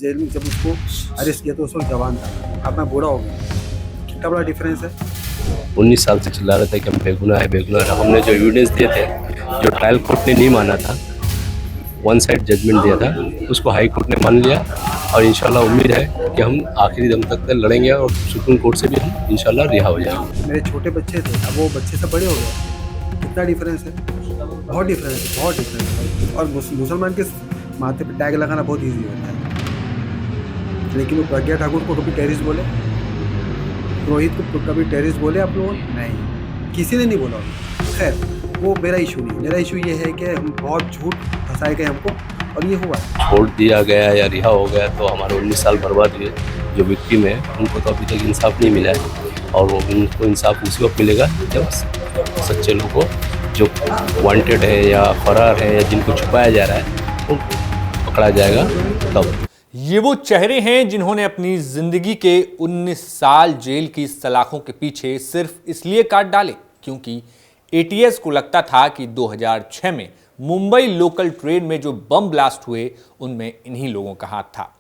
Jail में जब उसको अरेस्ट किया तो उस वक्त जवान था, अब मैं बूढ़ा हो गया। कितना बड़ा डिफरेंस है। 19 साल से चिल्ला रहा था कि हम बेगुनाह है बेगुनाह है। हमने जो एविडेंस दिए थे, जो ट्रायल कोर्ट ने नहीं माना था, वन साइड जजमेंट दिया था, उसको हाई कोर्ट ने मान लिया। और इंशाल्लाह उम्मीद है कि हम आखिरी दम तक लड़ेंगे और सुप्रीम कोर्ट से भी हम इंशाल्लाह रिहा हो जाएंगे। मेरे छोटे बच्चे थे, अब वो बच्चे से बड़े हो गए। कितना डिफरेंस है, बहुत डिफरेंस है, बहुत डिफरेंस है। और मुसलमान के माथे पे टैग लगाना बहुत ईजी होता है, लेकिन वो प्रज्ञा ठाकुर को कभी टेररिस्ट बोले, रोहित को कभी टेररिस्ट बोले आप लोगों ने? नहीं, किसी ने नहीं बोला। खैर वो मेरा इशू नहीं, मेरा इशू ये है कि हम बहुत झूठ फंसाए गए हमको और ये हुआ। छोड़ दिया गया या रिहा हो गया तो हमारे 19 साल बर्बाद हुए। जो विक्टिम है उनको तो अभी तक इंसाफ नहीं मिला है, और वो उनको इंसाफ उसी वक्त मिलेगा जब सच्चे लोगों को, जो वांटेड है या फरार है या जिनको छुपाया जा रहा है, वो पकड़ा जाएगा तब। ये वो चेहरे हैं जिन्होंने अपनी जिंदगी के 19 साल जेल की सलाखों के पीछे सिर्फ इसलिए काट डाले क्योंकि एटीएस को लगता था कि 2006 में मुंबई लोकल ट्रेन में जो बम ब्लास्ट हुए उनमें इन्हीं लोगों का हाथ था।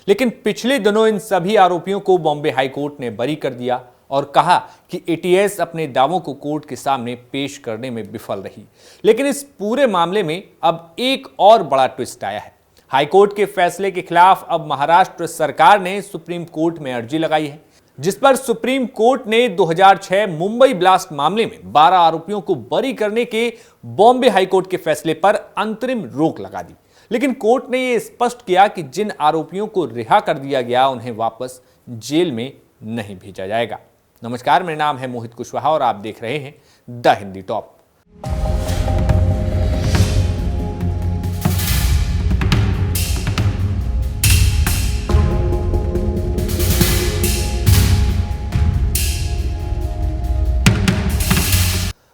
लेकिन पिछले दिनों इन सभी आरोपियों को बॉम्बे हाई कोर्ट ने बरी कर दिया और कहा कि एटीएस अपने दावों को कोर्ट के सामने पेश करने में विफल रही। लेकिन इस पूरे मामले में अब एक और बड़ा ट्विस्ट आया है। हाईकोर्ट के फैसले के खिलाफ अब महाराष्ट्र सरकार ने सुप्रीम कोर्ट में अर्जी लगाई है, जिस पर सुप्रीम कोर्ट ने 2006 मुंबई ब्लास्ट मामले में 12 आरोपियों को बरी करने के बॉम्बे हाईकोर्ट के फैसले पर अंतरिम रोक लगा दी। लेकिन कोर्ट ने यह स्पष्ट किया कि जिन आरोपियों को रिहा कर दिया गया उन्हें वापस जेल में नहीं भेजा जाएगा। नमस्कार, मेरा नाम है मोहित कुशवाहा और आप देख रहे हैं द हिंदी टॉप।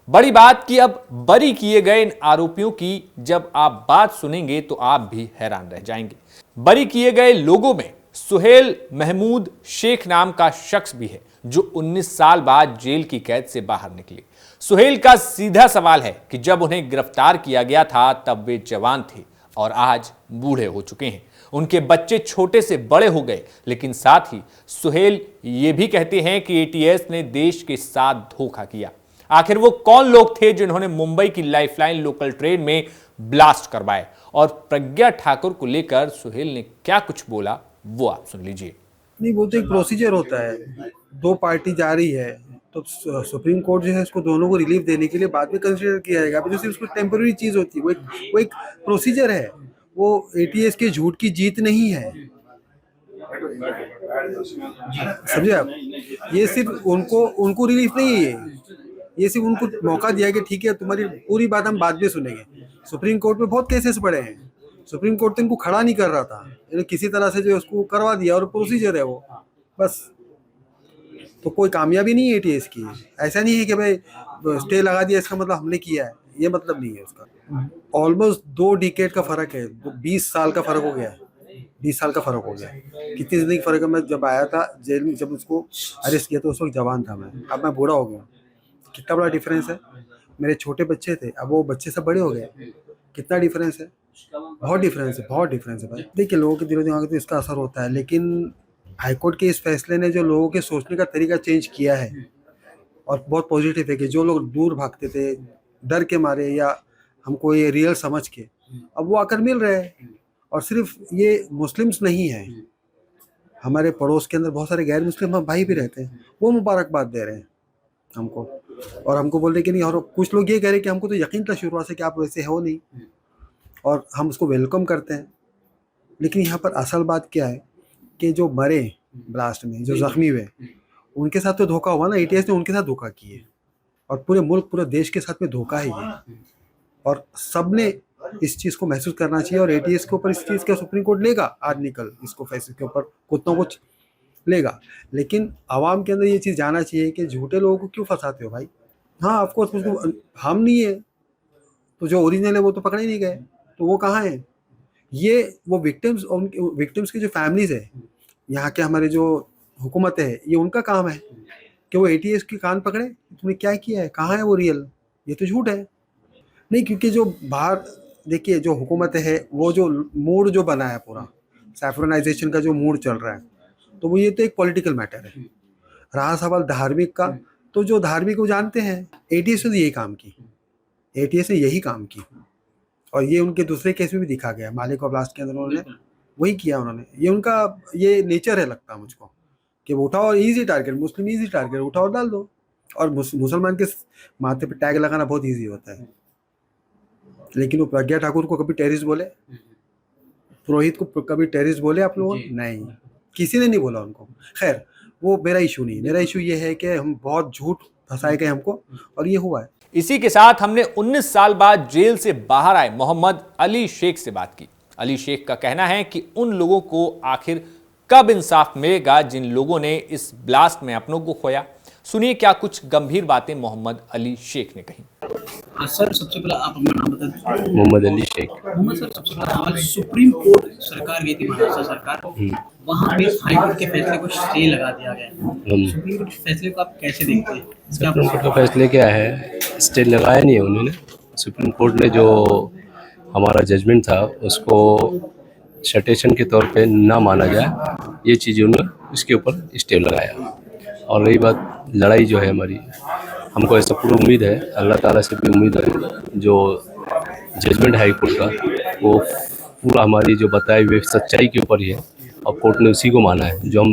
बड़ी बात कि अब बरी किए गए इन आरोपियों की जब आप बात सुनेंगे तो आप भी हैरान रह जाएंगे। बरी किए गए लोगों में सुहेल महमूद शेख नाम का शख्स भी है, जो 19 साल बाद जेल की कैद से बाहर निकले। सुहेल का सीधा सवाल है कि जब उन्हें गिरफ्तार किया गया था तब वे जवान थे और आज बूढ़े हो चुके हैं। उनके बच्चे छोटे से बड़े हो गए, लेकिन साथ ही सुहेल ये भी कहते हैं कि एटीएस ने देश के साथ धोखा किया। आखिर वो कौन लोग थे जिन्होंने मुंबई की लाइफलाइन लोकल ट्रेन में ब्लास्ट करवाए, और प्रज्ञा ठाकुर को लेकर सुहेल ने क्या कुछ बोला वो आप सुन लीजिए। नहीं, वो तो एक प्रोसीजर होता है, दो पार्टी जा रही है तो सुप्रीम कोर्ट जो है उसको दोनों को रिलीफ देने के लिए बाद में कंसीडर किया जाएगा। अभी तो सिर्फ उसको टेम्पररी चीज होती है, वो एक प्रोसीजर है। वो एटीएस के झूठ की जीत नहीं है, समझे आप? ये सिर्फ उनको रिलीफ नहीं है, ये सिर्फ उनको मौका दिया कि ठीक है तुम्हारी पूरी बात हम बाद में सुनेंगे। सुप्रीम कोर्ट में बहुत केसेस पड़े हैं, सुप्रीम कोर्ट तो इनको खड़ा नहीं कर रहा था, इन्हें किसी तरह से जो उसको करवा दिया, और प्रोसीजर है वो, बस। तो कोई कामयाबी नहीं है एटीएस की। ऐसा नहीं है कि भाई स्टे लगा दिया इसका मतलब हमने किया है, ये मतलब नहीं है उसका। ऑलमोस्ट 2 डिकेड का फर्क है, 20 साल का फर्क हो गया है, 20 साल का फर्क हो गया। कितनी जिंदगी फर्क है। मैं जब आया था जेल में, जब उसको अरेस्ट किया तो उस वक्त जवान था मैं, अब मैं बूढ़ा हो गया। कितना बड़ा डिफरेंस है। मेरे छोटे बच्चे थे, अब वो बच्चे से बड़े हो गए। कितना डिफरेंस है, बहुत डिफरेंस है, बहुत डिफरेंस है भाई। देखिए, लोगों के दिलो दिमाग पे इसका असर होता है, लेकिन हाईकोर्ट के इस फैसले ने जो लोगों के सोचने का तरीका चेंज किया है, और बहुत पॉजिटिव है कि जो लोग दूर भागते थे डर के मारे या हमको ये रियल समझ के, अब वो आकर मिल रहे हैं। और सिर्फ ये मुस्लिम्स नहीं है, हमारे पड़ोस के अंदर बहुत सारे गैर मुस्लिम भाई भी रहते हैं, वो मुबारकबाद दे रहे हैं हमको, और हमको बोल रहे कि नहीं। और कुछ लोग ये कह रहे हैं कि हमको तो यकीन था शुरुआत से कि आप वैसे हो नहीं, और हम उसको वेलकम करते हैं। लेकिन यहाँ पर असल बात क्या है कि जो मरे ब्लास्ट में, जो जख्मी हुए, उनके साथ तो धोखा हुआ ना, एटीएस ने उनके साथ धोखा किए, और पूरे मुल्क, पूरे देश के साथ में धोखा है ये, और सब ने इस चीज़ को महसूस करना चाहिए। और एटीएस के ऊपर इस चीज़ का सुप्रीम कोर्ट लेगा आज निकल, इसको फैसले के ऊपर कुछ ना कुछ लेगा। लेकिन आवाम के अंदर ये चीज़ जाना चाहिए कि झूठे लोगों को क्यों फंसाते हो भाई। हाँ, ऑफकोर्स उसको हम नहीं है तो जो ओरिजिनल है वो तो पकड़े नहीं गए, तो वो कहाँ है? ये वो विक्टिम्स, उनके विक्टिम्स की जो फैमिलीज है, यहाँ के हमारे जो हुकूमत है, ये उनका काम है कि वो एटीएस के कान पकड़े, तुमने क्या किया है, कहाँ है वो रियल, ये तो झूठ है। नहीं, क्योंकि जो बाहर देखिए जो हुकूमत है, वो जो मूड जो बना है पूरा, सैफ्रोनाइजेशन का जो मूड चल रहा है, तो वो ये तो एक पॉलिटिकल मैटर है। रहा सवाल धार्मिक का, तो जो धार्मिक वो जानते हैं, एटीएस ने यही काम की, एटीएस ने यही काम की, और ये उनके दूसरे केस में भी दिखा गया, मालिक और ब्लास्ट के अंदर उन्होंने वही किया। उन्होंने ये उनका ये नेचर है, लगता है मुझको, कि वो उठाओ, इजी टारगेट, मुस्लिम इजी टारगेट, उठाओ और डाल दो। और मुसलमान के माथे पे टैग लगाना बहुत इजी होता है, लेकिन वो प्रज्ञा ठाकुर को कभी टेररिस्ट बोले, पुरोहित को कभी टेररिस्ट बोले आप लोगों ने? नहीं, किसी ने नहीं बोला उनको। खैर, वो मेरा इशू नहीं, मेरा इशू ये है कि हम बहुत झूठ फंसाए गए हमको, और ये हुआ है। इसी के साथ हमने 19 साल बाद जेल से बाहर आए मोहम्मद अली शेख से बात की। अली शेख का कहना है कि उन लोगों को आखिर कब इंसाफ मिलेगा जिन लोगों ने इस ब्लास्ट में अपनों को खोया। सुनिए क्या कुछ गंभीर बातें मोहम्मद अली शेख ने कही। सर, सबसे पहले आप अपना नाम बता दीजिए। मोहम्मद अली शेख। मोहम्मद सर, सबसे पहले हमारी सुप्रीम कोर्ट सरकार गई थी, महाराष्ट्र सरकार, वहाँ पे हाई कोर्ट के फैसले को स्टे लगा दिया गया है। सुप्रीम कोर्ट के फैसले को आप कैसे देखते हैं? सुप्रीम कोर्ट का फैसले क्या है, स्टे लगाया नहीं है उन्होंने। सुप्रीम कोर्ट ने जो हमारा जजमेंट था उसको सटेशन के तौर पे ना माना जाए, ये चीज़ उन्होंने इसके ऊपर स्टे लगाया। और रही बात लड़ाई जो है हमारी, हमको ऐसा पूरा उम्मीद है, अल्लाह ताला से भी उम्मीद है, जो जजमेंट हाई कोर्ट का वो पूरा हमारी जो बताई हुई सच्चाई के ऊपर ही है, और कोर्ट ने उसी को माना है। जो हम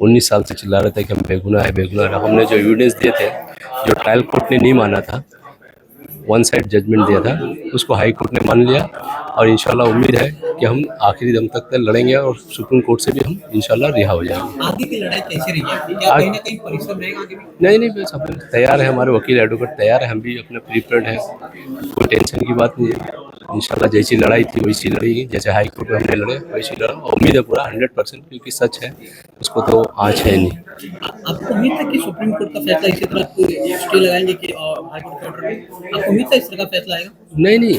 19 साल से चिल्ला रहे थे कि हम बेगुनाह है, बेगुनाह है, हमने जो एविडेंस दिए थे, जो ट्रायल कोर्ट ने नहीं माना था, वन साइड जजमेंट दिया था, उसको हाई कोर्ट ने मान लिया। और इंशाल्लाह उम्मीद है कि हम आखिरी दम तक लड़ेंगे और सुप्रीम कोर्ट से भी हम इंशाल्लाह रिहा हो जाएंगे। आगे की लड़ाई कैसे रही है? क्या कहीं ना कहीं परिश्रम रहेगा आगे भी? नहीं, बस हम तैयार है, हमारे वकील एडवोकेट तैयार है, हम भी अपने प्रिपेयर्ड हैं, कोई टेंशन की बात नहीं है। इंशाल्लाह जैसी लड़ाई थी वैसी लड़ेगी, जैसे हाई कोर्ट में हमने लड़े वैसी लड़ा। उम्मीद है पूरा 100%, क्योंकि सच है, उसको तो आँच है नहीं। आपको उम्मीद है कि सुप्रीम कोर्ट का फैसला इसी तरह स्टे लगाएंगे कि हाई कोर्ट के ऑर्डर पे? आपको उम्मीद है इस तरह का फैसला आएगा? नहीं,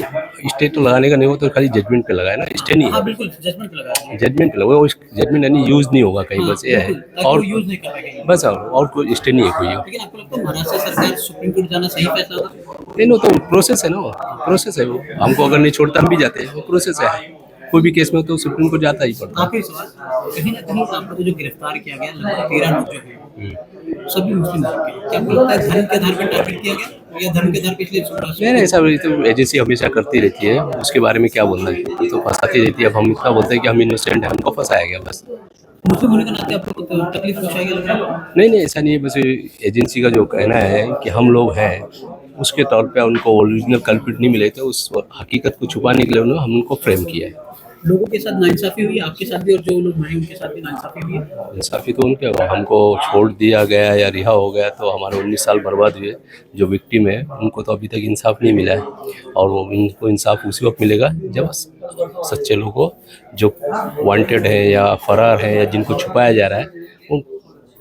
स्टे तो लगाने का नहीं हो, तो खाली जजमेंट पे लगाया ना, स्टे नहीं हाँ है, बिल्कुल, जजमेंट पे लगाएंगे। जजमेंट पे लगा, वो जजमेंट यानी यूज नहीं होगा कहीं, बस ये है। और यूज नहीं करवाएंगे बस और कोई स्टे नहीं है कोई। लेकिन आपको लगता है महाराष्ट्र सरकार सुप्रीम कोर्ट जाना सही फैसला था? नहीं, वो तो प्रोसेस है ना, वो प्रोसेस है, वो हमको अगर नहीं छोड़ता हम भी जाते हैं, वो प्रोसेस है। कोई भी केस में तो सुप्रीम कोर्ट जाता ही पड़ता है। आखिरी सवाल, कहीं ना कहीं आपको जो गिरफ्तार किया गया, लगभग 13 लोग जो हैं सभी मुस्लिम लोग हैं, क्या आपको लगता है धर्म के आधार पर टारगेट किया गया या धर्म के आधार पर इसलिए छोड़ा? नहीं, ऐसा तो एजेंसी हमेशा करती रहती है, उसके बारे में क्या बोलना है, तो फंसाती रहती है। अब हम इतना बोलते हैं कि हम इनोसेंट हैं, हमको फंसाया गया बस। मुस्लिम होने के नाते आपको तकलीफ पहुंचाएगी लग रहा है? नहीं, ऐसा नहीं है, बस एजेंसी का जो कहना है कि हम लोग हैं, उसके तौर पे उनको ओरिजिनल कल्प्रिट नहीं मिले थे, उस हकीकत को छुपाने के लिए उन्होंने हम उनको फ्रेम किया है। लोगों के साथ नाइंसाफी हुई, आपके साथ भी, और जो लोग मरे उनके साथ भी नाइंसाफी हुई है? इंसाफी तो उनके, हमको छोड़ दिया गया या रिहा हो गया तो हमारे 19 साल बर्बाद हुए। जो विक्टिम है उनको तो अभी तक इंसाफ नहीं मिला है, और वो उनको इंसाफ उसी वक्त मिलेगा जब सच्चे लोगों को, जो वांटेड है या फरार है या जिनको छुपाया जा रहा है, वो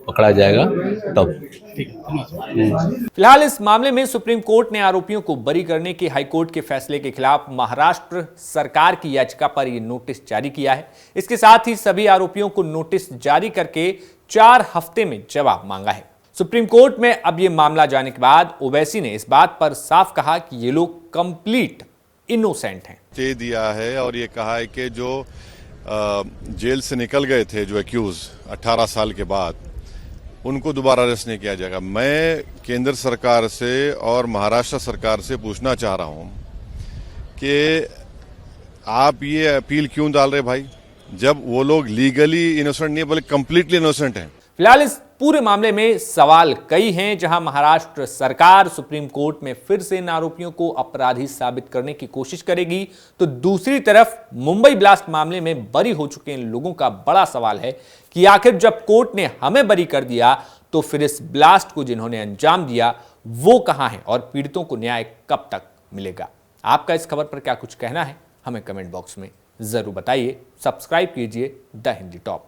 पकड़ा जाएगा तब। फिलहाल इस मामले में सुप्रीम कोर्ट ने आरोपियों को बरी करने के हाईकोर्ट के फैसले के खिलाफ महाराष्ट्र सरकार की याचिका पर यह नोटिस जारी किया है। इसके साथ ही सभी आरोपियों को नोटिस जारी करके 4 हफ्ते में जवाब मांगा है। सुप्रीम कोर्ट में अब यह मामला जाने के बाद ओवैसी ने इस बात पर साफ कहा कि ये लोग कंप्लीट इनोसेंट हैं। स्टे दिया है और ये कहा है कि जो जेल से निकल गए थे, जो एक्यूज 18 साल के बाद, उनको दोबारा अरेस्ट नहीं किया जाएगा। मैं केंद्र सरकार से और महाराष्ट्र सरकार से पूछना चाह रहा हूं कि आप ये अपील क्यों डाल रहे भाई, जब वो लोग लीगली इनोसेंट नहीं बल्कि कंप्लीटली इनोसेंट हैं। फिलहाल इस पूरे मामले में सवाल कई हैं, जहां महाराष्ट्र सरकार सुप्रीम कोर्ट में फिर से इन आरोपियों को अपराधी साबित करने की कोशिश करेगी, तो दूसरी तरफ मुंबई ब्लास्ट मामले में बरी हो चुके इन लोगों का बड़ा सवाल है कि आखिर जब कोर्ट ने हमें बरी कर दिया तो फिर इस ब्लास्ट को जिन्होंने अंजाम दिया वो कहां है और पीड़ितों को न्याय कब तक मिलेगा। आपका इस खबर पर क्या कुछ कहना है, हमें कमेंट बॉक्स में जरूर बताइए। सब्सक्राइब कीजिए द हिंदी टॉप।